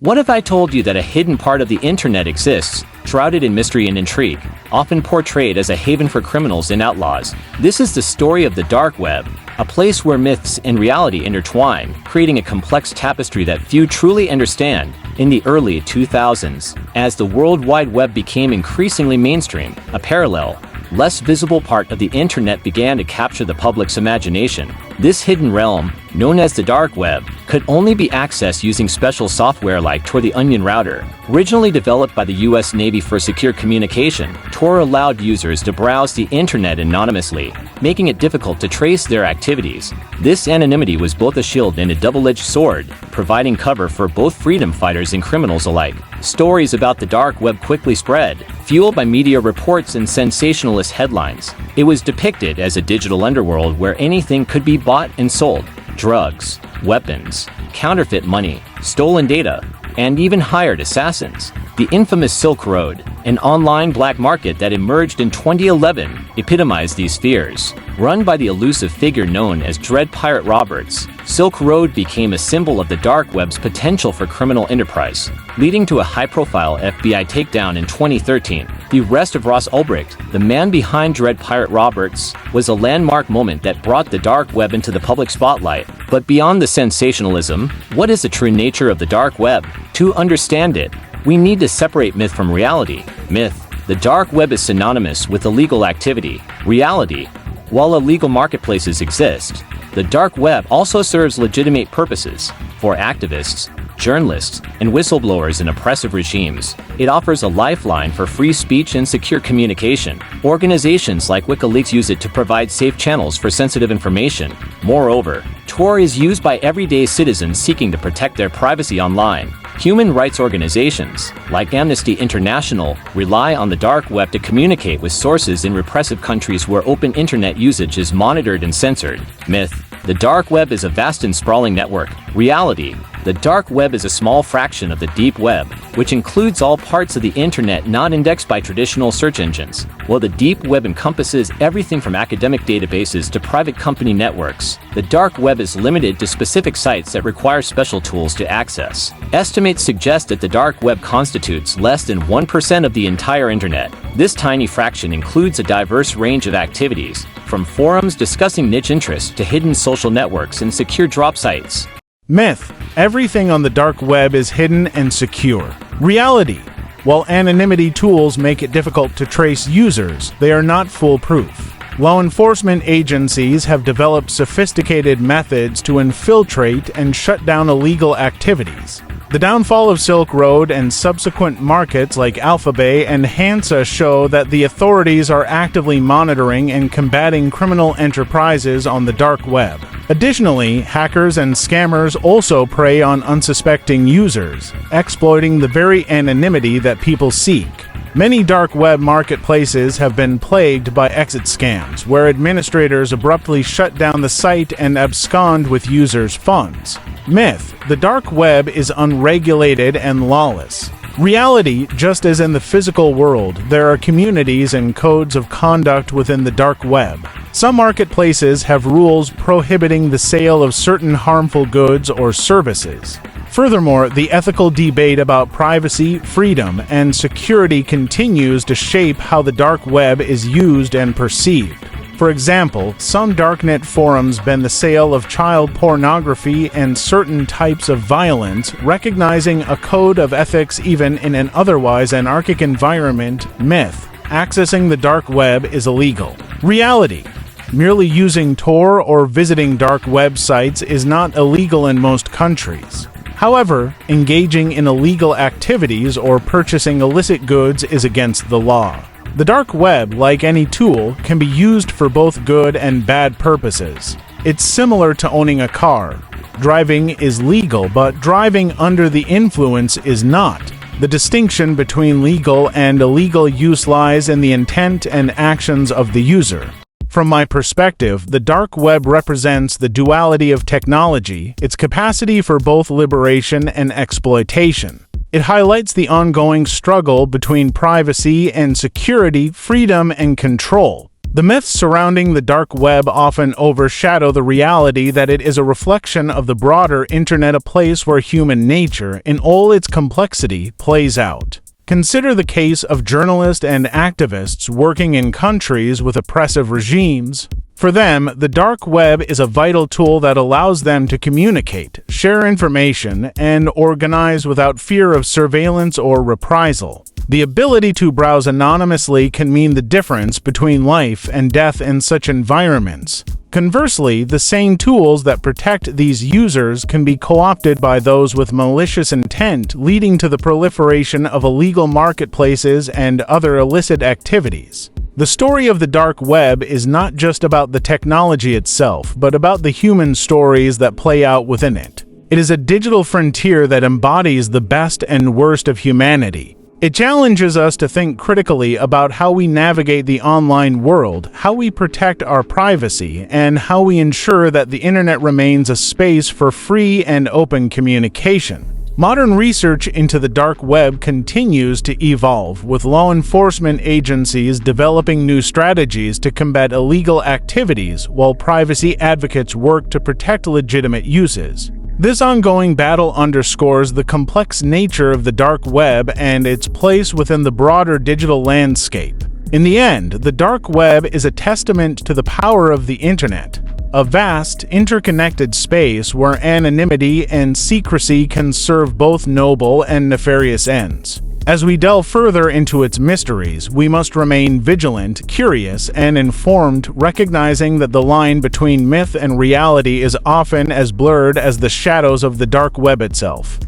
What if I told you that a hidden part of the internet exists, shrouded in mystery and intrigue, often portrayed as a haven for criminals and outlaws? This is the story of the dark web, a place where myths and reality intertwine, creating a complex tapestry that few truly understand. In the early 2000s, as the World Wide Web became increasingly mainstream, a parallel, less visible part of the internet began to capture the public's imagination. This hidden realm, known as the dark web, could only be accessed using special software like Tor, the Onion router. Originally developed by the US Navy for secure communication, Tor allowed users to browse the internet anonymously, making it difficult to trace their activities. This anonymity was both a shield and a double-edged sword, providing cover for both freedom fighters and criminals alike. Stories about the dark web quickly spread, fueled by media reports and sensationalist headlines. It was depicted as a digital underworld where anything could be bought and sold: drugs, weapons, counterfeit money, stolen data, and even hired assassins. The infamous Silk Road, an online black market that emerged in 2011, epitomized these fears. Run by the elusive figure known as Dread Pirate Roberts, Silk Road became a symbol of the dark web's potential for criminal enterprise, leading to a high-profile FBI takedown in 2013. The arrest of Ross Ulbricht, the man behind Dread Pirate Roberts, was a landmark moment that brought the dark web into the public spotlight. But beyond the sensationalism, what is the true nature of the dark web? To understand it, we need to separate myth from reality. Myth: the dark web is synonymous with illegal activity. Reality: while illegal marketplaces exist, the dark web also serves legitimate purposes. For activists, journalists, and whistleblowers in oppressive regimes, it offers a lifeline for free speech and secure communication. Organizations like WikiLeaks use it to provide safe channels for sensitive information. Moreover, Tor is used by everyday citizens seeking to protect their privacy online. Human rights organizations, like Amnesty International, rely on the dark web to communicate with sources in repressive countries where open internet usage is monitored and censored. Myth: the dark web is a vast and sprawling network. Reality: the dark web is a small fraction of the deep web, which includes all parts of the internet not indexed by traditional search engines. While the deep web encompasses everything from academic databases to private company networks, the dark web is limited to specific sites that require special tools to access. Estimates suggest that the dark web constitutes less than 1% of the entire internet. This tiny fraction includes a diverse range of activities, from forums discussing niche interests to hidden social networks and secure drop sites. Myth: everything on the dark web is hidden and secure. Reality: while anonymity tools make it difficult to trace users, they are not foolproof. Law enforcement agencies have developed sophisticated methods to infiltrate and shut down illegal activities. The downfall of Silk Road and subsequent markets like Alphabay and Hansa show that the authorities are actively monitoring and combating criminal enterprises on the dark web. Additionally, hackers and scammers also prey on unsuspecting users, exploiting the very anonymity that people seek. Many dark web marketplaces have been plagued by exit scams, where administrators abruptly shut down the site and abscond with users' funds. Myth: the dark web is unregulated and lawless. Reality: just as in the physical world, there are communities and codes of conduct within the dark web. Some marketplaces have rules prohibiting the sale of certain harmful goods or services. Furthermore, the ethical debate about privacy, freedom, and security continues to shape how the dark web is used and perceived. For example, some darknet forums ban the sale of child pornography and certain types of violence, recognizing a code of ethics even in an otherwise anarchic environment. Myth: accessing the dark web is illegal. Reality: merely using Tor or visiting dark websites is not illegal in most countries. However, engaging in illegal activities or purchasing illicit goods is against the law. The dark web, like any tool, can be used for both good and bad purposes. It's similar to owning a car. Driving is legal, but driving under the influence is not. The distinction between legal and illegal use lies in the intent and actions of the user. From my perspective, the dark web represents the duality of technology, its capacity for both liberation and exploitation. It highlights the ongoing struggle between privacy and security, freedom and control. The myths surrounding the dark web often overshadow the reality that it is a reflection of the broader internet, a place where human nature, in all its complexity, plays out. Consider the case of journalists and activists working in countries with oppressive regimes. For them, the dark web is a vital tool that allows them to communicate, share information, and organize without fear of surveillance or reprisal. The ability to browse anonymously can mean the difference between life and death in such environments. Conversely, the same tools that protect these users can be co-opted by those with malicious intent, leading to the proliferation of illegal marketplaces and other illicit activities. The story of the dark web is not just about the technology itself, but about the human stories that play out within it. It is a digital frontier that embodies the best and worst of humanity. It challenges us to think critically about how we navigate the online world, how we protect our privacy, and how we ensure that the internet remains a space for free and open communication. Modern research into the dark web continues to evolve, with law enforcement agencies developing new strategies to combat illegal activities, while privacy advocates work to protect legitimate uses. This ongoing battle underscores the complex nature of the dark web and its place within the broader digital landscape. In the end, the dark web is a testament to the power of the internet, a vast, interconnected space where anonymity and secrecy can serve both noble and nefarious ends. As we delve further into its mysteries, we must remain vigilant, curious, and informed, recognizing that the line between myth and reality is often as blurred as the shadows of the dark web itself.